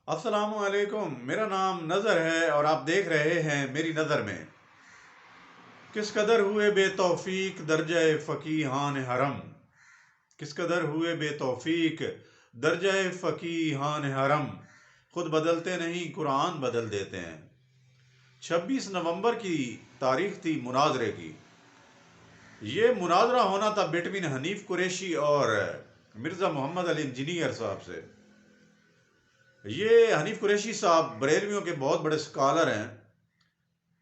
السلام علیکم، میرا نام نظر ہے اور آپ دیکھ رہے ہیں میری نظر میں۔ کس قدر ہوئے بے توفیق درجہ فقیہان حرم، کس قدر ہوئے بے توفیق درجہ فقیہان حرم، خود بدلتے نہیں قرآن بدل دیتے ہیں۔ 26 نومبر کی تاریخ تھی مناظرے کی۔ یہ مناظرہ ہونا تھا بٹوین حنیف قریشی اور مرزا محمد علی انجینئر صاحب سے۔ یہ حنیف قریشی صاحب بریلویوں کے بہت بڑے اسکالر ہیں،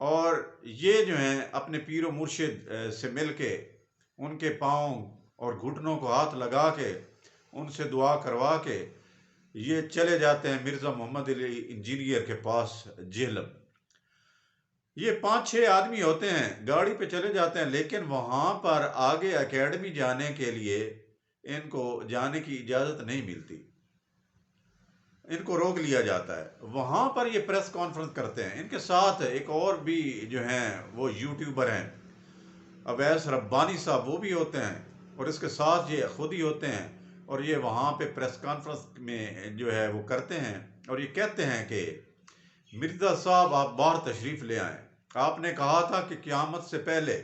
اور یہ جو ہیں اپنے پیر و مرشد سے مل کے ان کے پاؤں اور گھٹنوں کو ہاتھ لگا کے ان سے دعا کروا کے یہ چلے جاتے ہیں مرزا محمد علی انجینئر کے پاس جہلم۔ یہ 5-6 آدمی ہوتے ہیں، گاڑی پہ چلے جاتے ہیں، لیکن وہاں پر آگے اکیڈمی جانے کے لیے ان کو جانے کی اجازت نہیں ملتی، ان کو روک لیا جاتا ہے۔ وہاں پر یہ پریس کانفرنس کرتے ہیں، ان کے ساتھ ایک اور بھی جو ہیں وہ یوٹیوبر ہیں، اویس ربانی صاحب، وہ بھی ہوتے ہیں، اور اس کے ساتھ یہ خود ہی ہوتے ہیں، اور یہ وہاں پہ پریس کانفرنس میں جو ہے وہ کرتے ہیں، اور یہ کہتے ہیں کہ مرزا صاحب آپ باہر تشریف لے آئیں، آپ نے کہا تھا کہ قیامت سے پہلے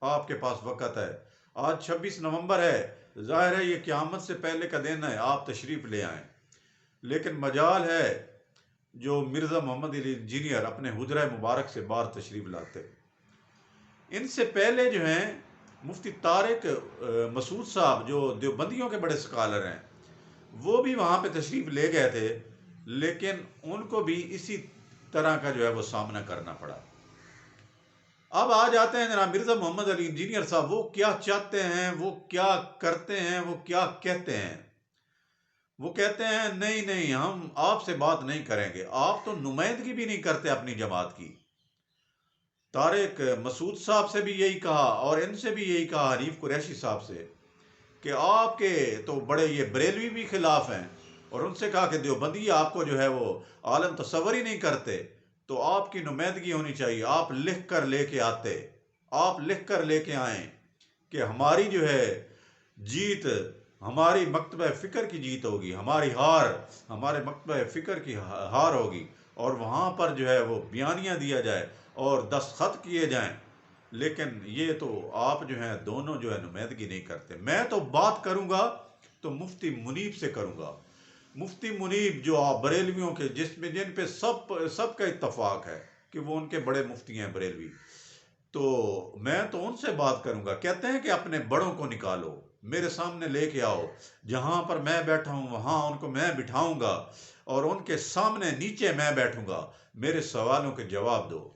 آپ کے پاس وقت ہے، آج 26 نومبر ہے، ظاہر ہے یہ قیامت سے پہلے کا دن ہے، آپ تشریف لے آئیں۔ لیکن مجال ہے جو مرزا محمد علی انجینئر اپنے حجرہ مبارک سے باہر تشریف لاتے۔ ان سے پہلے جو ہیں مفتی طارق مسعود صاحب، جو دیوبندیوں کے بڑے اسکالر ہیں، وہ بھی وہاں پہ تشریف لے گئے تھے، لیکن ان کو بھی اسی طرح کا جو ہے وہ سامنا کرنا پڑا۔ اب آ جاتے ہیں جناب مرزا محمد علی انجینئر صاحب، وہ کیا چاہتے ہیں، وہ کیا کرتے ہیں، وہ کیا کہتے ہیں۔ وہ کہتے ہیں نہیں نہیں، ہم آپ سے بات نہیں کریں گے، آپ تو نمائندگی بھی نہیں کرتے اپنی جماعت کی۔ طارق مسعود صاحب سے بھی یہی کہا، اور ان سے بھی یہی کہا حنیف قریشی صاحب سے، کہ آپ کے تو بڑے یہ بریلوی بھی خلاف ہیں، اور ان سے کہا کہ دیوبندی آپ کو جو ہے وہ عالم تصور ہی نہیں کرتے، تو آپ کی نمائندگی ہونی چاہیے، آپ لکھ کر لے کے آتے، آپ لکھ کر لے کے آئیں کہ ہماری جو ہے جیت ہماری مکتبہ فکر کی جیت ہوگی، ہماری ہار ہمارے مکتبہ فکر کی ہار ہوگی، اور وہاں پر جو ہے وہ بیانیہ دیا جائے اور دستخط کیے جائیں۔ لیکن یہ تو آپ جو ہیں دونوں جو ہے نمائندگی نہیں کرتے۔ میں تو بات کروں گا تو مفتی منیب سے کروں گا، مفتی منیب جو آپ بریلویوں کے جن پہ سب کا اتفاق ہے کہ وہ ان کے بڑے مفتی ہیں بریلوی، تو میں تو ان سے بات کروں گا۔ کہتے ہیں کہ اپنے بڑوں کو نکالو، میرے سامنے لے کے آؤ، جہاں پر میں بیٹھا ہوں وہاں ان کو میں بٹھاؤں گا، اور ان کے سامنے نیچے میں بیٹھوں گا، میرے سوالوں کے جواب دو۔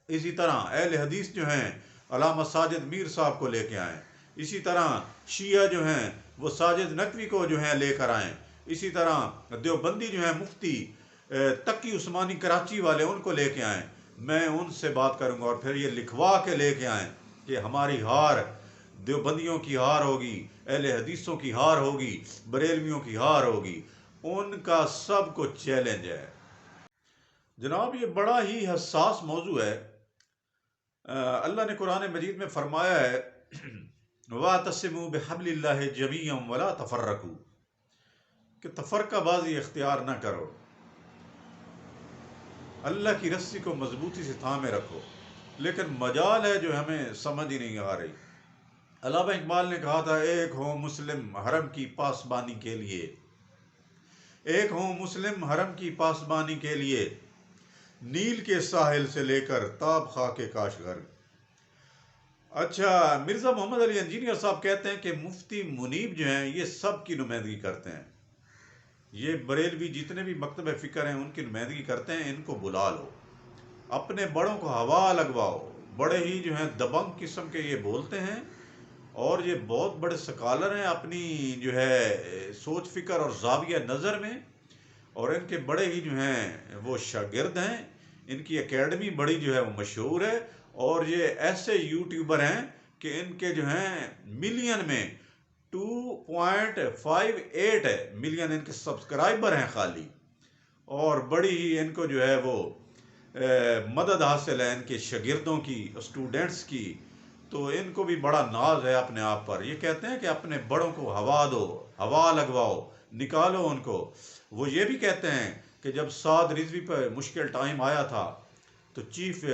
اسی طرح اہل حدیث جو ہیں علامہ ساجد میر صاحب کو لے کے آئیں، اسی طرح شیعہ جو ہیں وہ ساجد نقوی کو جو ہیں لے کر آئیں، اسی طرح دیوبندی جو ہیں مفتی تقی عثمانی کراچی والے ان کو لے کے آئیں، میں ان سے بات کروں گا، اور پھر یہ لکھوا کے لے کے آئیں کہ ہماری ہار دیوبندیوں کی ہار ہوگی، اہل حدیثوں کی ہار ہوگی، بریلویوں کی ہار ہوگی۔ ان کا سب کو چیلنج ہے جناب، یہ بڑا ہی حساس موضوع ہے۔ اللہ نے قرآن مجید میں فرمایا ہے وَاعْتَصِمُوا بِحَبْلِ اللَّهِ جَمِيعًا وَلَا تَفَرَّقُوا، کہ تفرقہ بازی اختیار نہ کرو، اللہ کی رسی کو مضبوطی سے تھامے رکھو۔ لیکن مجال ہے جو ہمیں سمجھ ہی نہیں آ رہی۔ علامہ اقبال نے کہا تھا ایک ہو مسلم حرم کی پاسبانی کے لیے، ایک ہو مسلم حرم کی پاسبانی کے لیے، نیل کے ساحل سے لے کر تاب خاک کاشغر۔ اچھا، مرزا محمد علی انجینئر صاحب کہتے ہیں کہ مفتی منیب جو ہیں یہ سب کی نمائندگی کرتے ہیں، یہ بریلوی جتنے بھی مکتبہ فکر ہیں ان کی نمائندگی کرتے ہیں، ان کو بلا لو، اپنے بڑوں کو ہوا لگواؤ۔ بڑے ہی جو ہیں دبنگ قسم کے یہ بولتے ہیں، اور یہ بہت بڑے سکالر ہیں اپنی جو ہے سوچ فکر اور زاویہ نظر میں، اور ان کے بڑے ہی جو ہیں وہ شاگرد ہیں، ان کی اکیڈمی بڑی جو ہے وہ مشہور ہے، اور یہ ایسے یوٹیوبر ہیں کہ ان کے جو ہیں ملین میں 2.58 ملین ان کے سبسکرائبر ہیں خالی، اور بڑی ہی ان کو جو ہے وہ مدد حاصل ہے ان کے شاگردوں کی، اسٹوڈنٹس کی، تو ان کو بھی بڑا ناز ہے اپنے آپ پر۔ یہ کہتے ہیں کہ اپنے بڑوں کو ہوا دو، ہوا لگواؤ، نکالو ان کو۔ وہ یہ بھی کہتے ہیں کہ جب سعد رضوی پہ مشکل ٹائم آیا تھا تو چیف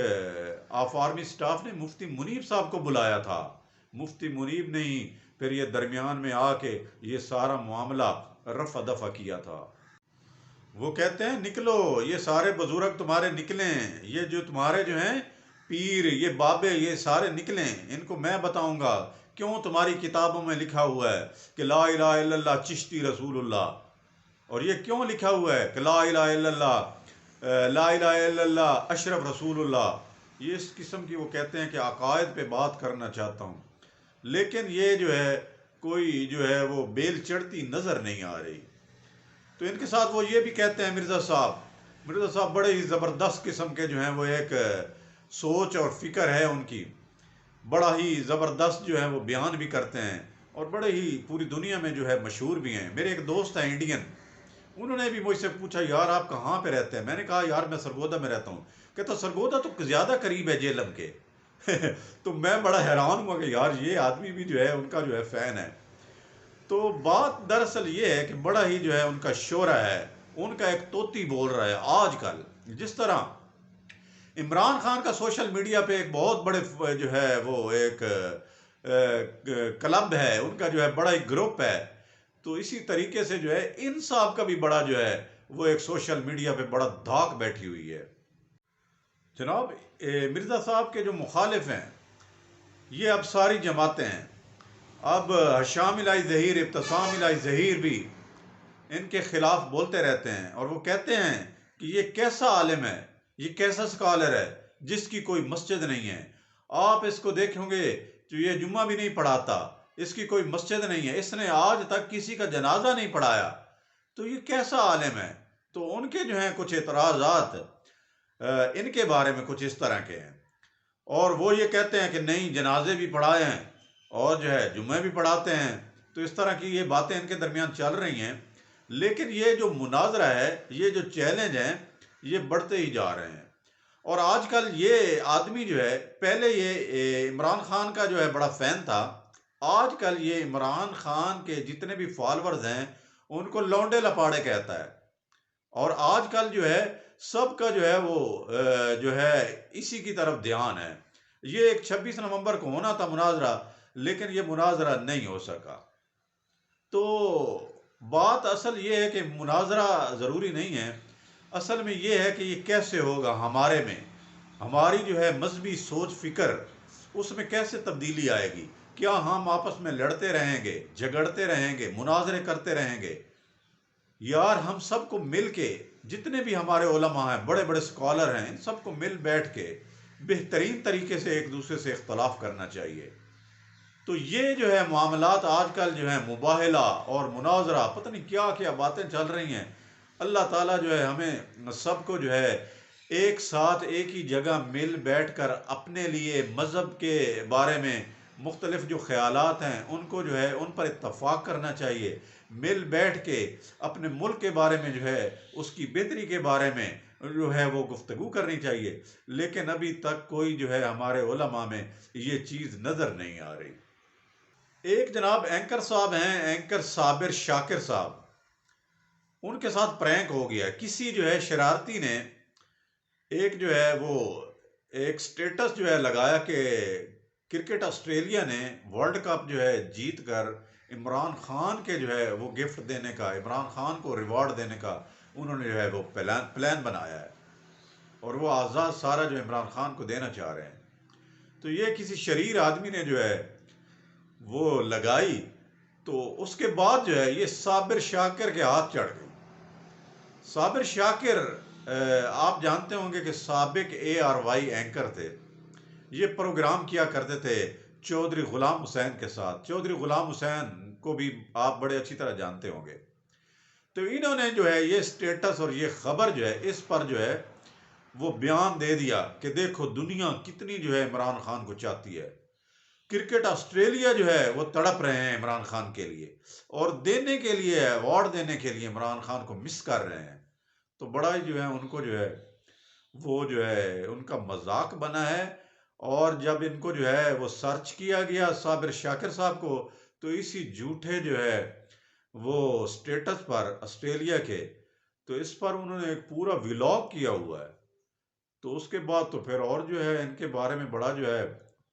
آف آرمی سٹاف نے مفتی منیب صاحب کو بلایا تھا. مفتی منیب نے ہی پھر یہ درمیان میں آ کے یہ سارا معاملہ رفع دفع کیا تھا. وہ کہتے ہیں نکلو، یہ سارے بزرگ تمہارے نکلیں، یہ جو تمہارے جو ہیں پیر، یہ بابے، یہ سارے نکلیں، ان کو میں بتاؤں گا کیوں تمہاری کتابوں میں لکھا ہوا ہے کہ لا الہ الا اللہ چشتی رسول اللہ، اور یہ کیوں لکھا ہوا ہے کہ لا الہ الا اللہ لا الہ الا اللہ اشرف رسول اللہ. یہ اس قسم کی وہ کہتے ہیں کہ عقائد پہ بات کرنا چاہتا ہوں، لیکن یہ جو ہے کوئی جو ہے وہ بیل چڑھتی نظر نہیں آ رہی. تو ان کے ساتھ وہ یہ بھی کہتے ہیں مرزا صاحب بڑے ہی زبردست قسم کے جو ہیں وہ ایک سوچ اور فکر ہے ان کی، بڑا ہی زبردست جو ہے وہ بیان بھی کرتے ہیں اور بڑے ہی پوری دنیا میں جو ہے مشہور بھی ہیں. میرے ایک دوست ہیں انڈین، انہوں نے بھی مجھ سے پوچھا یار آپ کہاں پہ رہتے ہیں؟ میں نے کہا یار میں سرگودا میں رہتا ہوں. کہتا سرگودا تو زیادہ قریب ہے جیلم کے. تو میں بڑا حیران ہوا کہ یار یہ آدمی بھی جو ہے ان کا جو ہے فین ہے. تو بات دراصل یہ ہے کہ بڑا ہی جو ہے ان کا شعرہ ہے، ان کا ایک طوطی بول رہا ہے. آج کل جس طرح عمران خان کا سوشل میڈیا پہ ایک بہت بڑے جو ہے وہ ایک کلب ہے، ان کا جو ہے بڑا ہی گروپ ہے، تو اسی طریقے سے جو ہے ان صاحب کا بھی بڑا جو ہے وہ ایک سوشل میڈیا پہ بڑا دھاک بیٹھی ہوئی ہے. جناب مرزا صاحب کے جو مخالف ہیں یہ اب ساری جماعتیں ہیں. اب حشام الہی ظہیر، ابتسام الہی ظہیر بھی ان کے خلاف بولتے رہتے ہیں اور وہ کہتے ہیں کہ یہ کیسا عالم ہے، یہ کیسا سکالر ہے جس کی کوئی مسجد نہیں ہے. آپ اس کو دیکھیں گے جو یہ جمعہ بھی نہیں پڑھاتا، اس کی کوئی مسجد نہیں ہے، اس نے آج تک کسی کا جنازہ نہیں پڑھایا، تو یہ کیسا عالم ہے؟ تو ان کے جو ہیں کچھ اعتراضات ان کے بارے میں کچھ اس طرح کے ہیں، اور وہ یہ کہتے ہیں کہ نہیں جنازے بھی پڑھائے ہیں اور جو ہے جمعے بھی پڑھاتے ہیں. تو اس طرح کی یہ باتیں ان کے درمیان چل رہی ہیں. لیکن یہ جو مناظرہ ہے، یہ جو چیلنج ہیں، یہ بڑھتے ہی جا رہے ہیں. اور آج کل یہ آدمی جو ہے، پہلے یہ عمران خان کا جو ہے بڑا فین تھا، آج کل یہ عمران خان کے جتنے بھی فالورز ہیں ان کو لونڈے لپاڑے کہتا ہے. اور آج کل جو ہے سب کا جو ہے وہ جو ہے اسی کی طرف دھیان ہے. یہ ایک 26 نومبر کو ہونا تھا مناظرہ، لیکن یہ مناظرہ نہیں ہو سکا. تو بات اصل یہ ہے کہ مناظرہ ضروری نہیں ہے، اصل میں یہ ہے کہ یہ کیسے ہوگا ہمارے میں، ہماری جو ہے مذہبی سوچ فکر، اس میں کیسے تبدیلی آئے گی. کیا ہم آپس میں لڑتے رہیں گے، جھگڑتے رہیں گے، مناظرے کرتے رہیں گے؟ یار ہم سب کو مل کے، جتنے بھی ہمارے علماء ہیں، بڑے بڑے سکالر ہیں، ان سب کو مل بیٹھ کے بہترین طریقے سے ایک دوسرے سے اختلاف کرنا چاہیے. تو یہ جو ہے معاملات آج کل جو ہے مباہلہ اور مناظرہ، پتہ نہیں کیا کیا باتیں چل رہی ہیں. اللہ تعالیٰ جو ہے ہمیں سب کو جو ہے ایک ساتھ ایک ہی جگہ مل بیٹھ کر اپنے لیے مذہب کے بارے میں مختلف جو خیالات ہیں ان کو جو ہے ان پر اتفاق کرنا چاہیے. مل بیٹھ کے اپنے ملک کے بارے میں جو ہے اس کی بہتری کے بارے میں جو ہے وہ گفتگو کرنی چاہیے. لیکن ابھی تک کوئی جو ہے ہمارے علماء میں یہ چیز نظر نہیں آ رہی. ایک جناب اینکر صاحب ہیں، اینکر صابر شاکر صاحب، ان کے ساتھ پرینک ہو گیا. کسی جو ہے شرارتی نے ایک جو ہے وہ ایک سٹیٹس جو ہے لگایا کہ کرکٹ آسٹریلیا نے ورلڈ کپ جو ہے جیت کر عمران خان کے جو ہے وہ گفٹ دینے کا، عمران خان کو ریوارڈ دینے کا انہوں نے جو ہے وہ پلان بنایا ہے، اور وہ آزاد سارا جو عمران خان کو دینا چاہ رہے ہیں. تو یہ کسی شریر آدمی نے جو ہے وہ لگائی، تو اس کے بعد جو ہے یہ صابر شاکر کے ہاتھ چڑھ گئی. صابر شاکر آپ جانتے ہوں گے کہ سابق ARY اینکر تھے. یہ پروگرام کیا کرتے تھے چودھری غلام حسین کے ساتھ. چودھری غلام حسین کو بھی آپ بڑے اچھی طرح جانتے ہوں گے. تو انہوں نے جو ہے یہ سٹیٹس اور یہ خبر جو ہے اس پر جو ہے وہ بیان دے دیا کہ دیکھو دنیا کتنی جو ہے عمران خان کو چاہتی ہے. کرکٹ آسٹریلیا جو ہے وہ تڑپ رہے ہیں عمران خان کے لیے، اور دینے کے لیے ایوارڈ دینے کے لیے عمران خان کو مس کر رہے ہیں. تو بڑا ہی جو ہے ان کو جو ہے وہ جو ہے ان کا مذاق بنا ہے. اور جب ان کو جو ہے وہ سرچ کیا گیا صابر شاکر صاحب کو، تو اسی جھوٹے جو ہے وہ سٹیٹس پر آسٹریلیا کے تو اس پر انہوں نے ایک پورا ولاگ کیا ہوا ہے. تو اس کے بعد تو پھر اور جو ہے ان کے بارے میں بڑا جو ہے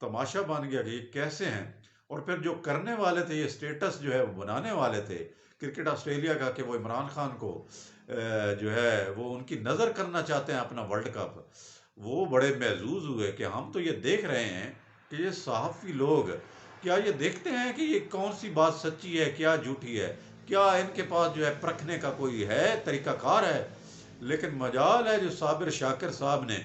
تماشا بن گیا کہ یہ کیسے ہیں. اور پھر جو کرنے والے تھے، یہ سٹیٹس جو ہے وہ بنانے والے تھے کرکٹ آسٹریلیا کا، کہ وہ عمران خان کو جو ہے وہ ان کی نظر کرنا چاہتے ہیں اپنا ورلڈ کپ. وہ بڑے محظوظ ہوئے کہ ہم تو یہ دیکھ رہے ہیں کہ یہ صحافی لوگ کیا یہ دیکھتے ہیں کہ یہ کون سی بات سچی ہے، کیا جھوٹی ہے، کیا ان کے پاس جو ہے پرکھنے کا کوئی ہے طریقہ کار ہے. لیکن مجال ہے جو صابر شاکر صاحب نے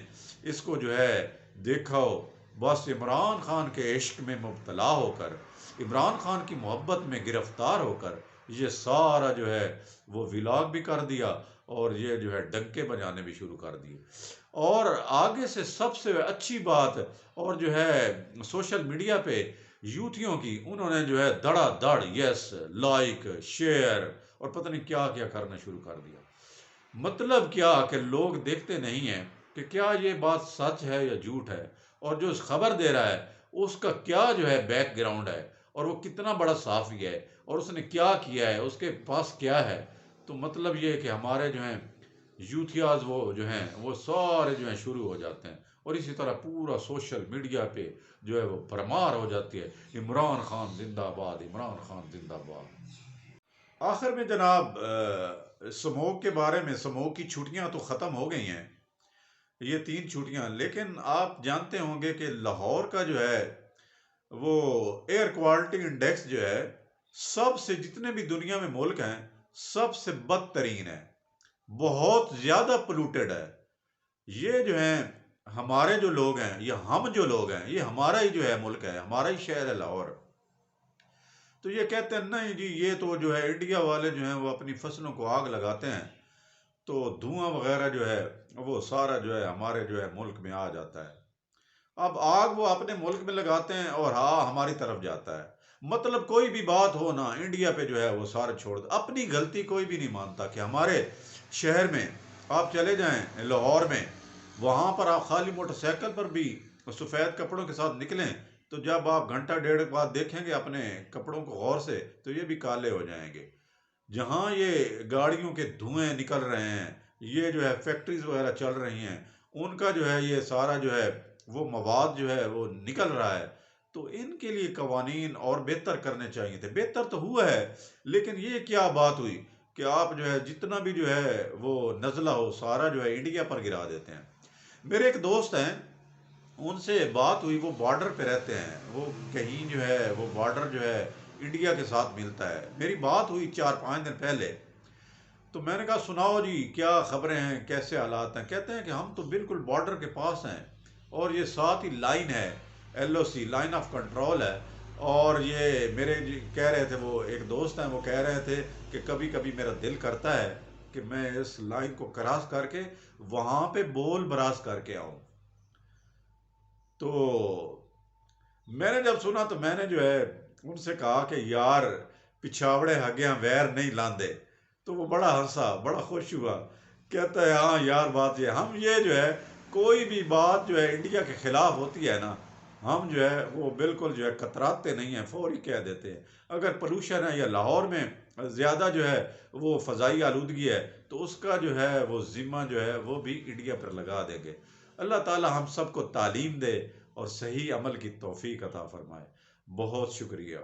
اس کو جو ہے دیکھا ہو، بس عمران خان کے عشق میں مبتلا ہو کر، عمران خان کی محبت میں گرفتار ہو کر یہ سارا جو ہے وہ ولاگ بھی کر دیا اور یہ جو ہے ڈنکے بجانے بھی شروع کر دیے. اور آگے سے سب سے اچھی بات، اور جو ہے سوشل میڈیا پہ یوتھیوں کی، انہوں نے جو ہے دڑا دڑ یس لائک شیئر اور پتہ نہیں کیا کیا کرنا شروع کر دیا. مطلب کیا کہ لوگ دیکھتے نہیں ہیں کہ کیا یہ بات سچ ہے یا جھوٹ ہے، اور جو اس خبر دے رہا ہے اس کا کیا جو ہے بیک گراؤنڈ ہے، اور وہ کتنا بڑا صحافی ہے، اور اس نے کیا کیا ہے، اس کے پاس کیا ہے. تو مطلب یہ کہ ہمارے جو ہیں یوتھیاز وہ جو ہیں وہ سارے جو ہیں شروع ہو جاتے ہیں، اور اسی طرح پورا سوشل میڈیا پہ جو ہے وہ بھرمار ہو جاتی ہے، عمران خان زندہ باد، عمران خان زندہ باد. آخر میں جناب سموگ کے بارے میں، سموگ کی چھٹیاں تو ختم ہو گئی ہیں، یہ 3 چھٹیاں. لیکن آپ جانتے ہوں گے کہ لاہور کا جو ہے وہ ایئر کوالٹی انڈیکس جو ہے سب سے، جتنے بھی دنیا میں ملک ہیں سب سے بدترین ہے، بہت زیادہ پولوٹیڈ ہے. یہ جو ہیں ہمارے جو لوگ ہیں، یہ ہم جو لوگ ہیں، یہ ہمارا ہی جو ہے ملک ہے، ہمارا ہی شہر ہے لاہور. تو یہ کہتے ہیں نہیں جی یہ تو جو ہے انڈیا والے جو ہیں وہ اپنی فصلوں کو آگ لگاتے ہیں تو دھواں وغیرہ جو ہے وہ سارا جو ہے ہمارے جو ہے ملک میں آ جاتا ہے. اب آگ وہ اپنے ملک میں لگاتے ہیں اور ہاں ہماری طرف جاتا ہے. مطلب کوئی بھی بات ہو نا، انڈیا پہ جو ہے وہ سارے چھوڑ دے. اپنی غلطی کوئی بھی نہیں مانتا کہ ہمارے شہر میں آپ چلے جائیں لاہور میں، وہاں پر آپ خالی موٹر سائیکل پر بھی سفید کپڑوں کے ساتھ نکلیں تو جب آپ گھنٹہ ڈیڑھ بعد دیکھیں گے اپنے کپڑوں کو غور سے تو یہ بھی کالے ہو جائیں گے. جہاں یہ گاڑیوں کے دھوئیں نکل رہے ہیں، یہ جو ہے فیکٹریز وغیرہ چل رہی ہیں، ان کا جو ہے یہ سارا جو ہے وہ مواد جو ہے وہ نکل رہا ہے. تو ان کے لیے قوانین اور بہتر کرنے چاہیے تھے. بہتر تو ہوا ہے، لیکن یہ کیا بات ہوئی کہ آپ جو ہے جتنا بھی جو ہے وہ نزلہ ہو سارا جو ہے انڈیا پر گرا دیتے ہیں. میرے ایک دوست ہیں، ان سے بات ہوئی، وہ بارڈر پہ رہتے ہیں، وہ کہیں جو ہے وہ بارڈر جو ہے انڈیا کے ساتھ ملتا ہے. میری بات ہوئی 4-5 دن پہلے، تو میں نے کہا سناؤ جی کیا خبریں ہیں، کیسے حالات ہیں. کہتے ہیں کہ ہم تو بالکل بارڈر کے پاس ہیں اور یہ ساتھ ہی لائن ہے، L O C line of control ہے. اور یہ میرے کہہ رہے تھے، وہ ایک دوست ہیں وہ کہہ رہے تھے کہ کبھی کبھی میرا دل کرتا ہے کہ میں اس لائن کو کراس کر کے وہاں پہ بول براز کر کے آؤں. تو میں نے جب سنا تو میں نے جو ہے ان سے کہا کہ یار پچھاوڑے ہگیاں ویر نہیں لاندے. تو وہ بڑا ہنسا، بڑا خوش ہوا، کہتا ہے ہاں یار بات یہ ہم یہ جو ہے کوئی بھی بات جو ہے انڈیا کے خلاف ہوتی ہے نا، ہم جو ہے وہ بالکل جو ہے کتراتے نہیں ہیں، فوری کہہ دیتے ہیں. اگر پولوشن ہے یا لاہور میں زیادہ جو ہے وہ فضائی آلودگی ہے تو اس کا جو ہے وہ ذمہ جو ہے وہ بھی انڈیا پر لگا دیں گے. اللہ تعالی ہم سب کو تعلیم دے اور صحیح عمل کی توفیق عطا فرمائے. بہت شکریہ.